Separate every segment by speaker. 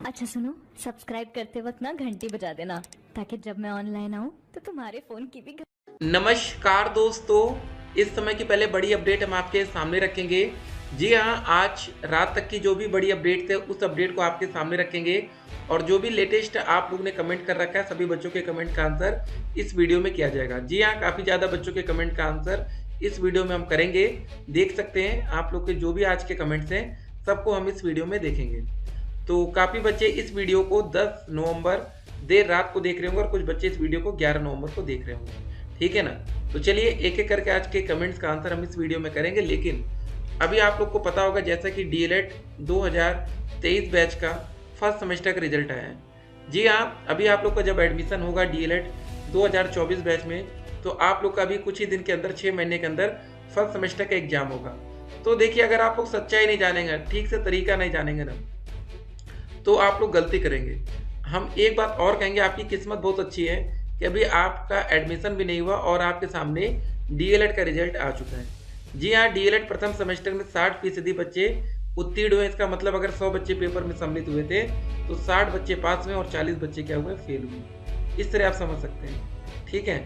Speaker 1: अच्छा सुनो, सब्सक्राइब करते वक्त ना घंटी बजा देना ताकि जब मैं ऑनलाइन आऊँ तो तुम्हारे फोन की भी
Speaker 2: नमस्कार दोस्तों, इस समय की पहले बड़ी अपडेट हम आपके सामने रखेंगे। जी हाँ, आज रात तक की जो भी बड़ी अपडेट थे उस अपडेट को आपके सामने रखेंगे और जो भी लेटेस्ट आप लोग ने कमेंट कर रखा है सभी बच्चों के कमेंट का आंसर इस वीडियो में किया जाएगा। जी हाँ, काफ़ी ज़्यादा बच्चों के कमेंट का आंसर इस वीडियो में हम करेंगे। देख सकते हैं आप लोग के जो भी आज के कमेंट्स हैं सबको हम इस वीडियो में देखेंगे। तो काफ़ी बच्चे इस वीडियो को 10 नवंबर देर रात को देख रहे होंगे और कुछ बच्चे इस वीडियो को 11 नवंबर को देख रहे होंगे। ठीक है ना? तो चलिए एक एक करके आज के कमेंट्स का आंसर हम इस वीडियो में करेंगे। लेकिन अभी आप लोग को पता होगा जैसा कि डीएलएड 2023 बैच का फर्स्ट सेमेस्टर का रिजल्ट आया है। जी हाँ, अभी आप लोग का जब एडमिशन होगा डीएलएड 2024 बैच में तो आप लोग का अभी कुछ ही दिन के अंदर 6 महीने के अंदर फर्स्ट सेमेस्टर का एग्जाम होगा। तो देखिए, अगर आप लोग सच्चाई नहीं जानेंगे, ठीक से तरीका नहीं जानेंगे ना, तो आप लोग गलती करेंगे। हम एक बात और कहेंगे, आपकी किस्मत बहुत अच्छी है कि अभी आपका एडमिशन भी नहीं हुआ और आपके सामने डीएलएड का रिजल्ट आ चुका है। जी हाँ, डीएलएड प्रथम सेमेस्टर में 60% बच्चे उत्तीर्ण हुए। इसका मतलब अगर 100 बच्चे पेपर में सम्मिलित हुए थे तो 60 बच्चे पास हुए और 40 बच्चे क्या हुए, फेल हुए। इस तरह आप समझ सकते हैं। ठीक है,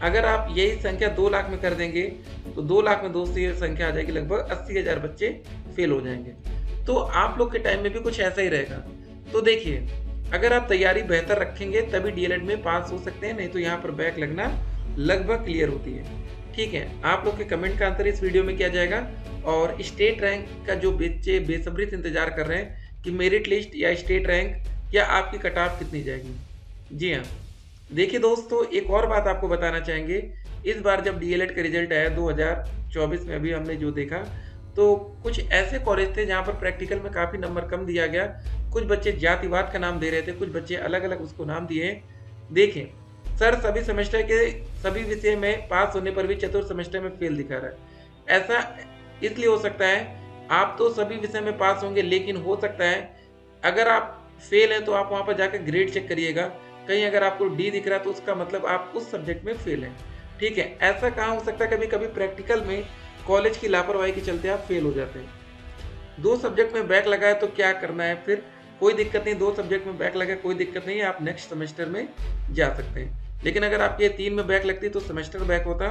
Speaker 2: अगर आप यही संख्या 2 लाख में कर देंगे तो 2 लाख में 2 से ये संख्या आ जाएगी, लगभग 80,000 बच्चे फेल हो जाएंगे। तो आप लोग के टाइम में भी कुछ ऐसा ही रहेगा। तो देखिए, अगर आप तैयारी बेहतर रखेंगे तभी डीएलएड में पास हो सकते हैं, नहीं तो यहाँ पर बैक लगना लगभग क्लियर होती है। ठीक है, आप लोग के कमेंट का आंसर इस वीडियो में किया जाएगा और स्टेट रैंक का जो बच्चे बेसब्री से इंतजार कर रहे हैं कि मेरिट लिस्ट या स्टेट रैंक या आपकी कट ऑफ कितनी जाएगी। जी हाँ, देखिए दोस्तों, एक और बात आपको बताना चाहेंगे। इस बार जब डीएलएड का रिजल्ट आया 2024 में, अभी हमने जो देखा तो कुछ ऐसे कॉलेज थे जहाँ पर प्रैक्टिकल में काफ़ी नंबर कम दिया गया। कुछ बच्चे जातिवाद का नाम दे रहे थे, कुछ बच्चे अलग अलग उसको नाम दिए। देखें सर, सभी सेमेस्टर के सभी विषय में पास होने पर भी चतुर्थ सेमेस्टर में फेल दिखा रहा है। ऐसा इसलिए हो सकता है, आप तो सभी विषय में पास होंगे, लेकिन हो सकता है अगर आप फेल हैं तो आप वहाँ पर जाकर ग्रेड चेक करिएगा। कहीं अगर आपको डी दिख रहा है तो उसका मतलब आप उस सब्जेक्ट में फेल हैं। ठीक है, ऐसा कहाँ हो सकता है, कभी कभी प्रैक्टिकल में कॉलेज की लापरवाही के चलते आप फेल हो जाते हैं। 2 सब्जेक्ट में बैक लगा है तो क्या करना है फिर, कोई दिक्कत नहीं। 2 सब्जेक्ट में बैक लगा, कोई दिक्कत नहीं है, आप नेक्स्ट सेमेस्टर में जा सकते हैं। लेकिन अगर आपके 3 में बैक लगती तो सेमेस्टर बैक होता,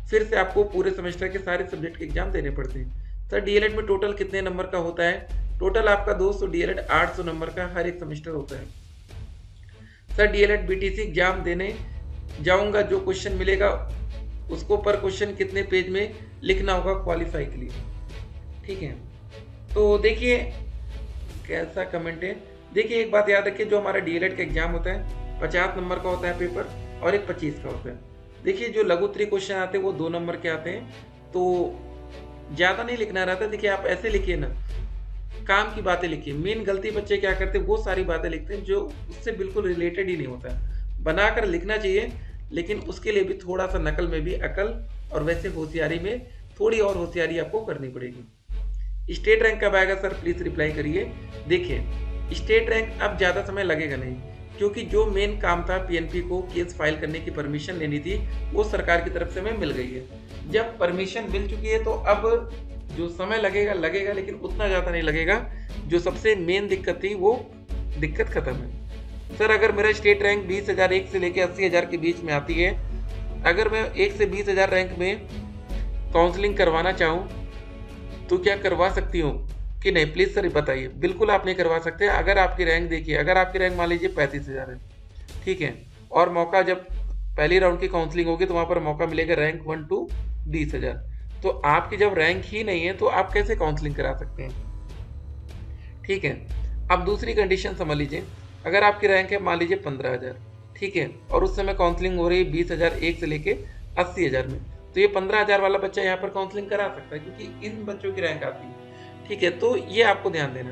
Speaker 2: फिर से आपको पूरे सेमेस्टर के सारे सब्जेक्ट के एग्जाम देने पड़ते हैं। सर डीएलएड में टोटल कितने नंबर का होता है? टोटल आपका दोस्तों डीएलएड 800 नंबर का हर एक सेमेस्टर होता है। सर डीएलएड बीटीसी एग्जाम देने जाऊंगा, जो क्वेश्चन मिलेगा उसको पर क्वेश्चन कितने पेज में लिखना होगा क्वालिफाई के लिए? ठीक है, तो देखिए कैसा कमेंट है। देखिए एक बात याद रखिए, जो हमारा डीएलएड का एग्जाम होता है 50 नंबर का होता है पेपर और एक 25 का होता है। देखिए जो लघुत्तरी क्वेश्चन आते हैं वो 2 नंबर के आते हैं, तो ज़्यादा नहीं लिखना रहता। देखिए आप ऐसे लिखिए ना, काम की बातें लिखिए। मेन गलती बच्चे क्या करते हैं, वो सारी बातें लिखते हैं जो उससे बिल्कुल रिलेटेड ही नहीं होता है। बनाकर लिखना चाहिए, लेकिन उसके लिए भी थोड़ा सा नकल में भी अकल और वैसे होशियारी में थोड़ी और होशियारी आपको करनी पड़ेगी। स्टेट रैंक कब आएगा सर, प्लीज रिप्लाई करिए। देखिए स्टेट रैंक अब ज़्यादा समय लगेगा नहीं, क्योंकि जो मेन काम था पीएनपी को केस फाइल करने की परमिशन लेनी थी, वो सरकार की तरफ से हमें मिल गई है। जब परमिशन मिल चुकी है तो अब जो समय लगेगा लगेगा, लेकिन उतना ज़्यादा नहीं लगेगा। जो सबसे मेन दिक्कत थी वो दिक्कत खत्म है। सर अगर मेरा स्टेट रैंक 20,000 1 से लेकर 80,000 के बीच में आती है, अगर मैं 1 से 20,000 रैंक में काउंसलिंग करवाना चाहूँ तो क्या करवा सकती हूँ कि नहीं? प्लीज़ सर बताइए। बिल्कुल आप नहीं करवा सकते। अगर आपकी रैंक देखिए, अगर आपकी रैंक मान लीजिए 35,000 है, ठीक है, और मौका जब पहली राउंड की काउंसलिंग होगी तो वहाँ पर मौका मिलेगा रैंक 1 टू 20,000। तो आपकी जब रैंक ही नहीं है तो आप कैसे काउंसलिंग करा सकते हैं? ठीक है, अब दूसरी कंडीशन समझ लीजिए, अगर आपकी रैंक है मान लीजिए 15,000, ठीक है, और उस समय काउंसलिंग हो रही है 20,000 1 से लेके 80,000 में, तो ये 15,000 वाला बच्चा यहाँ पर काउंसलिंग करा सकता है, क्योंकि इन बच्चों की रैंक आती है। ठीक है, तो ये आपको ध्यान देना।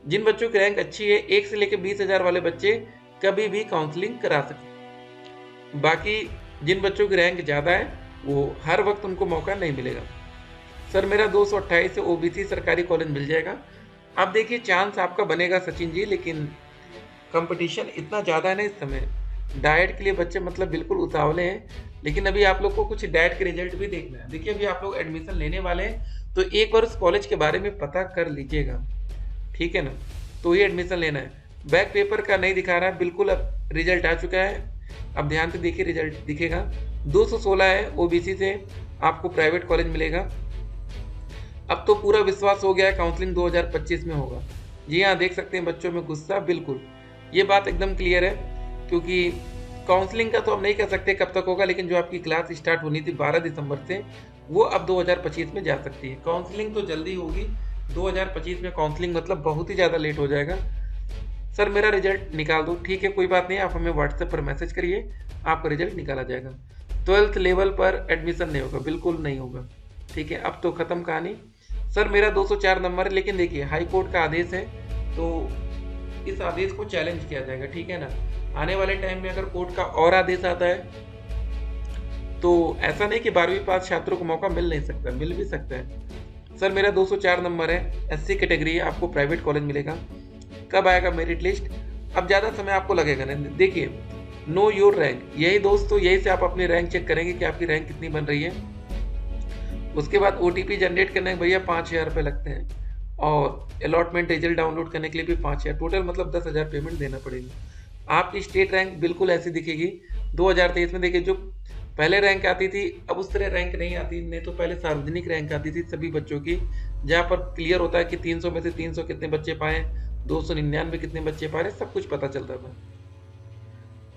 Speaker 2: जिन बच्चों की रैंक अच्छी है 1 से लेके 20,000 वाले बच्चे कभी भी काउंसलिंग करा सकते। बाकी जिन बच्चों की रैंक ज़्यादा है वो हर वक्त उनको मौका नहीं मिलेगा। सर मेरा 228 से ओबीसी सरकारी कॉलेज मिल जाएगा। अब देखिए चांस आपका बनेगा सचिन जी, लेकिन कंपटीशन इतना ज़्यादा है ना इस समय। डाइट के लिए बच्चे मतलब बिल्कुल उतावले हैं, लेकिन अभी आप लोग को कुछ डाइट के रिजल्ट भी देखना है। देखिए अभी आप लोग एडमिशन लेने वाले हैं तो एक बार उस कॉलेज के बारे में पता कर लीजिएगा, ठीक है ना। तो ही एडमिशन लेना है। बैक पेपर का नहीं दिखा रहा है बिल्कुल, अब रिजल्ट आ चुका है। अब ध्यान से देखिए, रिजल्ट दिखेगा 216 है, ओबीसी से आपको प्राइवेट कॉलेज मिलेगा। अब तो पूरा विश्वास हो गया है काउंसलिंग 2025 में होगा। जी हाँ, देख सकते हैं बच्चों में गुस्सा, बिल्कुल ये बात एकदम क्लियर है, क्योंकि काउंसलिंग का तो हम नहीं कह सकते कब तक होगा, लेकिन जो आपकी क्लास स्टार्ट होनी थी 12 दिसंबर से, वो अब 2025 में जा सकती है। काउंसलिंग तो जल्दी होगी, 2025 में काउंसलिंग मतलब बहुत ही ज़्यादा लेट हो जाएगा। सर मेरा रिजल्ट निकाल दो, ठीक है कोई बात नहीं, आप हमें व्हाट्सएप पर मैसेज करिए, आपका रिजल्ट निकाला जाएगा। 12th लेवल पर एडमिशन नहीं होगा, बिल्कुल नहीं होगा, ठीक है। अब तो ख़त्म कहानी। सर मेरा 204 नंबर है, लेकिन देखिए हाई कोर्ट का आदेश है, तो इस आदेश को चैलेंज किया जाएगा, ठीक है ना। आने वाले टाइम में अगर कोर्ट का और आदेश आता है तो ऐसा नहीं कि 12वीं पास छात्रों को मौका मिल नहीं सकता, मिल भी सकता है। सर मेरा 204 नंबर है, SC कैटेगरी है, आपको प्राइवेट कॉलेज मिलेगा। कब आएगा मेरिट लिस्ट? अब ज़्यादा समय आपको लगेगा नहीं। देखिए नो योर रैंक, यही दोस्तों, यही से आप अपनी रैंक चेक करेंगे कि आपकी रैंक कितनी बन रही है। उसके बाद OTP जनरेट करने के भैया 5000 रुपये लगते हैं, और अलॉटमेंट रिजल्ट डाउनलोड करने के लिए भी 5000, टोटल मतलब 10,000 पेमेंट देना पड़ेगा। आपकी स्टेट रैंक बिल्कुल ऐसी दिखेगी 2023 में। देखिए जो पहले रैंक आती थी, अब उस तरह रैंक नहीं आती, नहीं तो पहले सार्वजनिक रैंक आती थी सभी बच्चों की, जहाँ पर क्लियर होता है कि 300 में से 300 कितने बच्चे पाए, 299 कितने बच्चे पा रहे, सब कुछ पता चलता था।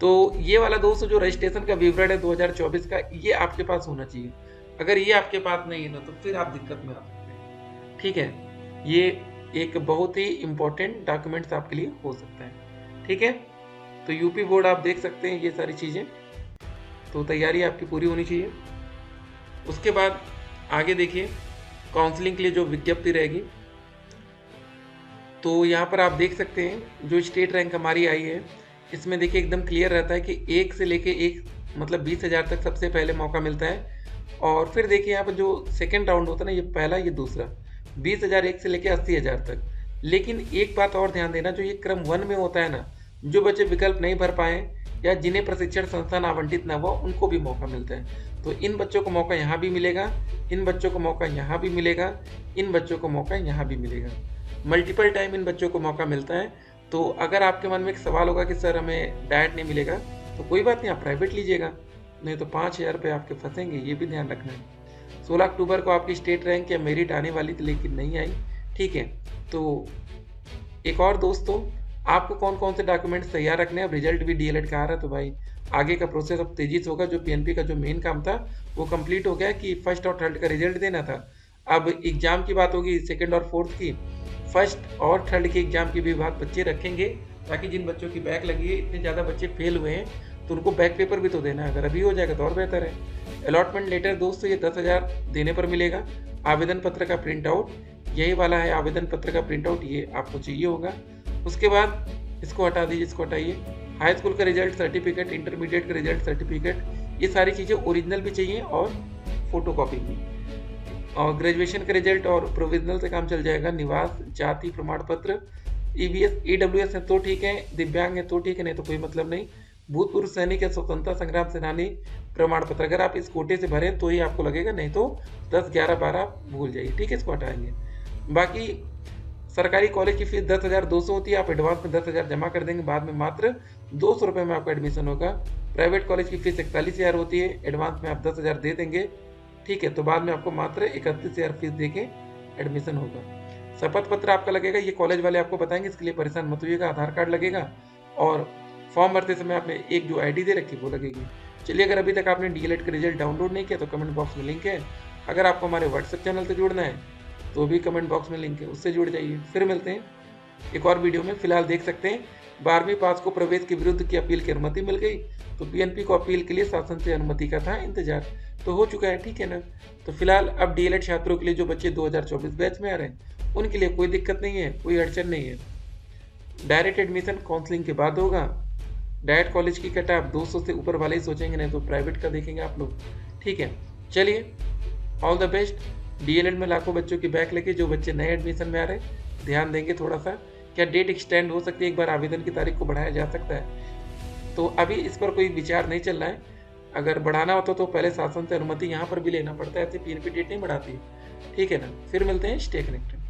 Speaker 2: तो ये वाला दोस्तों जो रजिस्ट्रेशन का विवरण है 2024 का, ये आपके पास होना चाहिए। अगर ये आपके पास नहीं है ना, तो फिर आप दिक्कत में आ सकते हैं, ठीक है। ये एक बहुत ही इंपॉर्टेंट डॉक्यूमेंट्स आपके लिए हो सकता है, ठीक है। तो यूपी बोर्ड आप देख सकते हैं ये सारी चीज़ें, तो तैयारी आपकी पूरी होनी चाहिए। उसके बाद आगे देखिए काउंसलिंग के लिए जो विज्ञप्ति रहेगी, तो यहाँ पर आप देख सकते हैं जो स्टेट रैंक हमारी आई है, इसमें देखिए एकदम क्लियर रहता है कि 1 से लेके 1 मतलब 20,000 तक सबसे पहले मौका मिलता है। और फिर देखिए यहाँ पर जो सेकेंड राउंड होता है ना, ये पहला ये दूसरा, 20,000 1 से लेके 80,000 तक। लेकिन एक बात और ध्यान देना, जो ये क्रम 1 में होता है ना, जो बच्चे विकल्प नहीं भर पाए या जिन्हें प्रशिक्षण संस्थान आवंटित न हुआ, उनको भी मौका मिलता है। तो इन बच्चों को मौका यहाँ भी मिलेगा, इन बच्चों को मौका यहाँ भी मिलेगा, इन बच्चों को मौका यहाँ भी मिलेगा, मल्टीपल टाइम इन बच्चों को मौका मिलता है। तो अगर आपके मन में एक सवाल होगा कि सर हमें डाइट नहीं मिलेगा, तो कोई बात नहीं, आप प्राइवेट लीजिएगा, नहीं तो 5,000 रुपये आपके फंसेंगे, ये भी ध्यान रखना है। 16 अक्टूबर को आपकी स्टेट रैंक या मेरिट आने वाली थी, लेकिन नहीं आई, ठीक है। तो एक और दोस्तों, आपको कौन कौन से डॉक्यूमेंट्स तैयार रखने हैं। अब रिजल्ट भी DLED का आ रहा है, तो भाई आगे का प्रोसेस अब तेजी से होगा। जो PNP का जो मेन काम था वो कंप्लीट हो गया कि फर्स्ट और थर्ड का रिजल्ट देना था। अब एग्जाम की बात होगी, सेकंड और फोर्थ की, फर्स्ट और थर्ड के एग्जाम की भी बात बच्चे रखेंगे, ताकि जिन बच्चों की बैक लगी है, इतने ज़्यादा बच्चे फेल हुए हैं, तो उनको बैक पेपर भी तो देना है। अगर अभी हो जाएगा तो और बेहतर है। अलॉटमेंट लेटर दोस्तों ये 10,000 देने पर मिलेगा। आवेदन पत्र का प्रिंट आउट, यही वाला है आवेदन पत्र का प्रिंट आउट, ये आपको चाहिए होगा। उसके बाद इसको हटा दीजिए, इसको हटाइए। हाई स्कूल का रिजल्ट सर्टिफिकेट, इंटरमीडिएट का रिजल्ट सर्टिफिकेट, ये सारी चीज़ें ओरिजिनल भी चाहिए और फोटोकॉपी भी। और ग्रेजुएशन का रिजल्ट और प्रोविजनल से काम चल जाएगा। निवास जाति प्रमाण पत्र, EBS EWS है तो ठीक है, दिव्यांग है तो ठीक है, नहीं तो कोई मतलब नहीं। भूतपूर्व सैनिक या स्वतंत्रता संग्राम सेनानी प्रमाण पत्र, अगर आप इस कोटे से भरें तो ही आपको लगेगा, नहीं तो 10, 11, 12 भूल जाइए, ठीक है, इसको हटाएंगे। बाकी सरकारी कॉलेज की फीस 10,200 होती है, आप एडवांस में 10,000 जमा कर देंगे, बाद में मात्र 200 रुपये में आपका एडमिशन होगा। प्राइवेट कॉलेज की फीस 41,000 होती है, एडवांस में आप 10,000 दे देंगे, ठीक है, तो बाद में आपको मात्र 31,000 फीस दे के एडमिशन होगा। शपथ पत्र आपका लगेगा, ये कॉलेज वाले आपको बताएंगे, इसके लिए परेशान मत होइएगा। आधार कार्ड लगेगा और फॉर्म भरते समय आपने एक जो ID दे रखी वो लगेगी। चलिए, अगर अभी तक आपने DLED का रिजल्ट डाउनलोड नहीं किया तो कमेंट बॉक्स में लिंक है। अगर आपको हमारे व्हाट्सएप चैनल से जुड़ना है तो भी कमेंट बॉक्स में लिंक है, उससे जुड़ जाइए। फिर मिलते हैं एक और वीडियो में। फिलहाल देख सकते हैं 12वीं पास को प्रवेश के विरुद्ध की अपील की अनुमति मिल गई, तो PNP को अपील के लिए शासन से अनुमति का था इंतजार, तो हो चुका है, ठीक है ना। तो फिलहाल अब DLED छात्रों के लिए जो बच्चे 2024 बैच में आ रहे हैं, उनके लिए कोई दिक्कत नहीं है, कोई अड़चन नहीं है। डायरेक्ट एडमिशन काउंसलिंग के बाद होगा। डायरेक्ट कॉलेज की कट आप 200 से ऊपर वाले ही सोचेंगे, नहीं तो प्राइवेट का देखेंगे आप लोग, ठीक है। चलिए, ऑल द बेस्ट। DLED में लाखों बच्चों की बैक लगे, जो बच्चे नए एडमिशन में आ रहे हैं ध्यान देंगे थोड़ा सा। क्या डेट एक्सटेंड हो सकती है, एक बार आवेदन की तारीख को बढ़ाया जा सकता है, तो अभी इस पर कोई विचार नहीं चल रहा है। अगर बढ़ाना होता तो पहले शासन से अनुमति यहाँ पर भी लेना पड़ता है, ऐसे PNP डेट नहीं बढ़ाती, ठीक है ना। फिर मिलते हैं, स्टे कनेक्टेड।